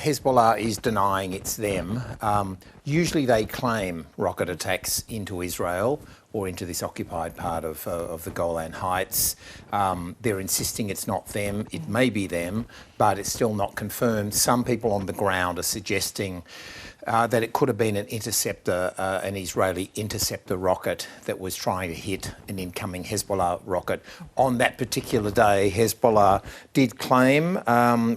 Hezbollah is denying it's them. Usually they claim rocket attacks into Israel or into this occupied part of the Golan Heights. They're insisting it's not them. It may be them, but it's still not confirmed. Some people on the ground are suggesting that it could have been an interceptor, an Israeli interceptor rocket that was trying to hit an incoming Hezbollah rocket. On that particular day, Hezbollah did claim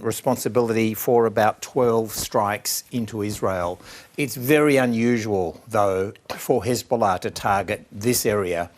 responsibility for about 12 strikes into Israel. It's very unusual, though, for Hezbollah to target this area,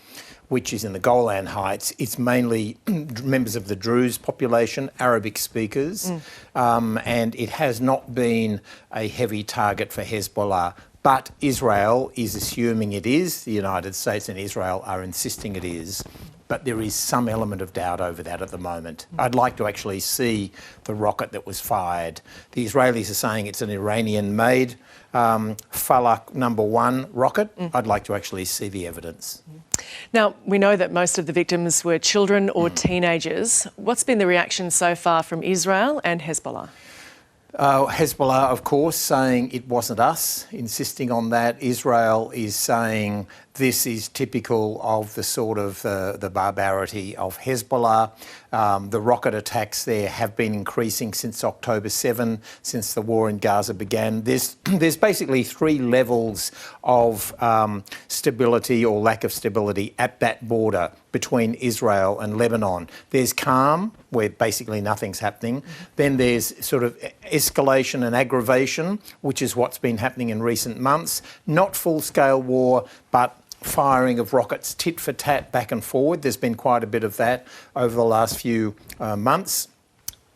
which is in the Golan Heights. It's mainly members of the Druze population, Arabic speakers, and it has not been a heavy target for Hezbollah. But Israel is assuming it is. The United States and Israel are insisting it is. But there is some element of doubt over that at the moment. I'd like to actually see the rocket that was fired. The Israelis are saying it's an Iranian-made Falak #1 rocket. I'd like to actually see the evidence. Now, we know that most of the victims were children or teenagers. What's been the reaction so far from Israel and Hezbollah? Hezbollah, of course, saying it wasn't us, insisting on that. Israel is saying this is typical of the sort of the barbarity of Hezbollah. The rocket attacks there have been increasing since October 7, since the war in Gaza began. There's basically three levels of stability or lack of stability at that border between Israel and Lebanon. There's calm, where basically nothing's happening. Then there's sort of escalation and aggravation, which is what's been happening in recent months. Not full-scale war, but firing of rockets tit for tat back and forward. There's been quite a bit of that over the last few months.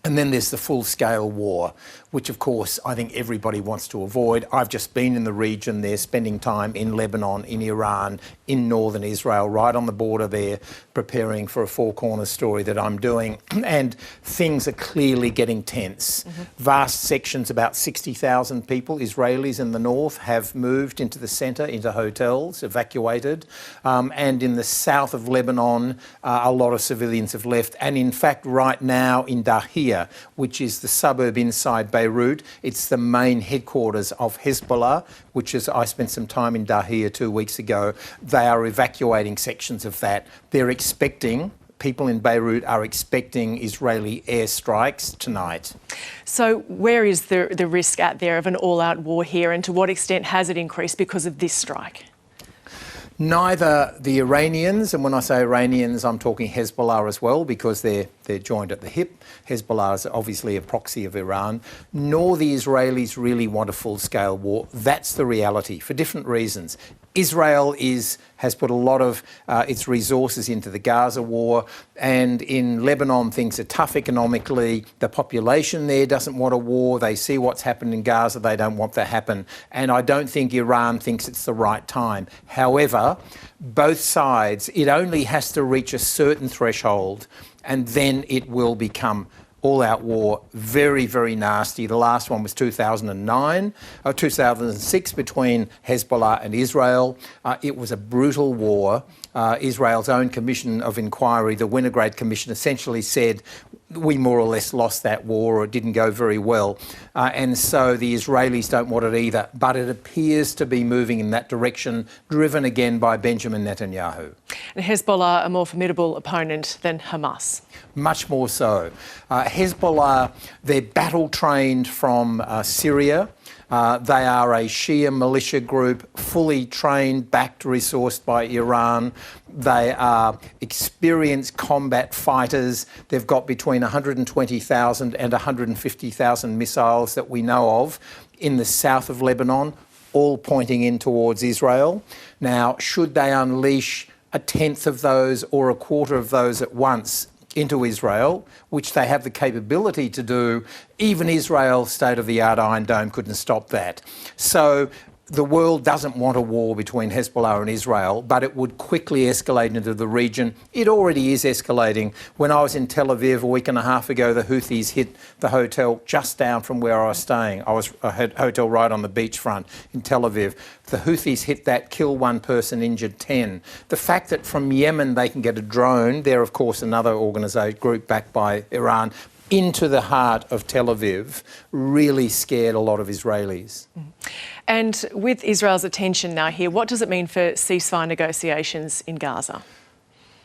And then there's the full-scale war, which, of course, I think everybody wants to avoid. I've just been in the region there, spending time in Lebanon, in Iran, in northern Israel, right on the border there, preparing for a Four Corners story that I'm doing. And things are clearly getting tense. Vast sections, about 60,000 people, Israelis in the north, have moved into the centre, into hotels, evacuated. And in the south of Lebanon, a lot of civilians have left. And in fact, right now in Dahia, which is the suburb inside Beirut. It's the main headquarters of Hezbollah, which is, I spent some time in Dahia 2 weeks ago. They are evacuating sections of that. They're expecting, people in Beirut are expecting Israeli airstrikes tonight. So where is the risk out there of an all-out war here, and to what extent has it increased because of this strike? Neither the Iranians, and when I say Iranians, I'm talking Hezbollah as well, because they're joined at the hip. Hezbollah is obviously a proxy of Iran, nor the Israelis really want a full-scale war. That's the reality, for different reasons. Israel has put a lot of its resources into the Gaza war, and in Lebanon things are tough economically. The population there doesn't want a war. They see what's happened in Gaza. They don't want that to happen. And I don't think Iran thinks it's the right time. However, both sides, it only has to reach a certain threshold, and then it will become all-out war, very, very nasty. The last one was 2006 between Hezbollah and Israel. It was a brutal war. Israel's own commission of inquiry, the Winograd Commission, essentially said we more or less lost that war, or it didn't go very well. And so the Israelis don't want it either. But it appears to be moving in that direction, driven again by Benjamin Netanyahu. And Hezbollah, a more formidable opponent than Hamas? Much more so. Hezbollah, they're battle-trained from Syria. They are a Shia militia group, fully trained, backed, resourced by Iran. They are experienced combat fighters. They've got between 120,000 and 150,000 missiles that we know of in the south of Lebanon, all pointing in towards Israel. Now, should they unleash a tenth of those or a quarter of those at once into Israel, which they have the capability to do, even Israel's state-of-the-art Iron Dome couldn't stop that. So the world doesn't want a war between Hezbollah and Israel, but it would quickly escalate into the region. It already is escalating. When I was in Tel Aviv a week and a half ago, the Houthis hit the hotel just down from where I was staying. I had a hotel right on the beachfront in Tel Aviv. The Houthis hit that, killed one person, injured 10. The fact that from Yemen they can get a drone, they're of course another organisation group backed by Iran, into the heart of Tel Aviv really scared a lot of Israelis. And with Israel's attention now here, what does it mean for ceasefire negotiations in Gaza?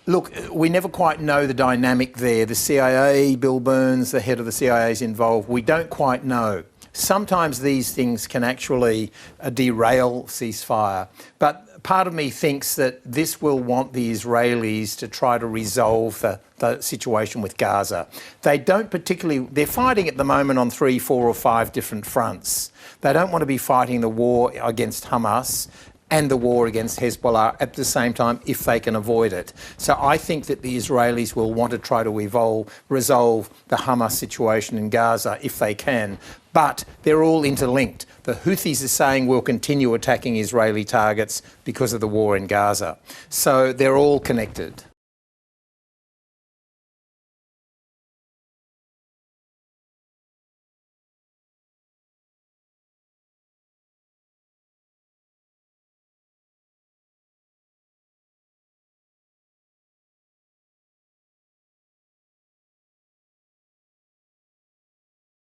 Look, we never quite know the dynamic there. The CIA, Bill Burns, the head of the CIA, is involved. We don't quite know. Sometimes these things can actually derail ceasefire. But part of me thinks that this will want the Israelis to try to resolve the situation with Gaza. They don't particularly... They're fighting at the moment on 3, 4 or 5 different fronts. They don't want to be fighting the war against Hamas and the war against Hezbollah at the same time if they can avoid it. So I think that the Israelis will want to try to resolve the Hamas situation in Gaza if they can. But they're all interlinked. The Houthis are saying we'll continue attacking Israeli targets because of the war in Gaza. So they're all connected.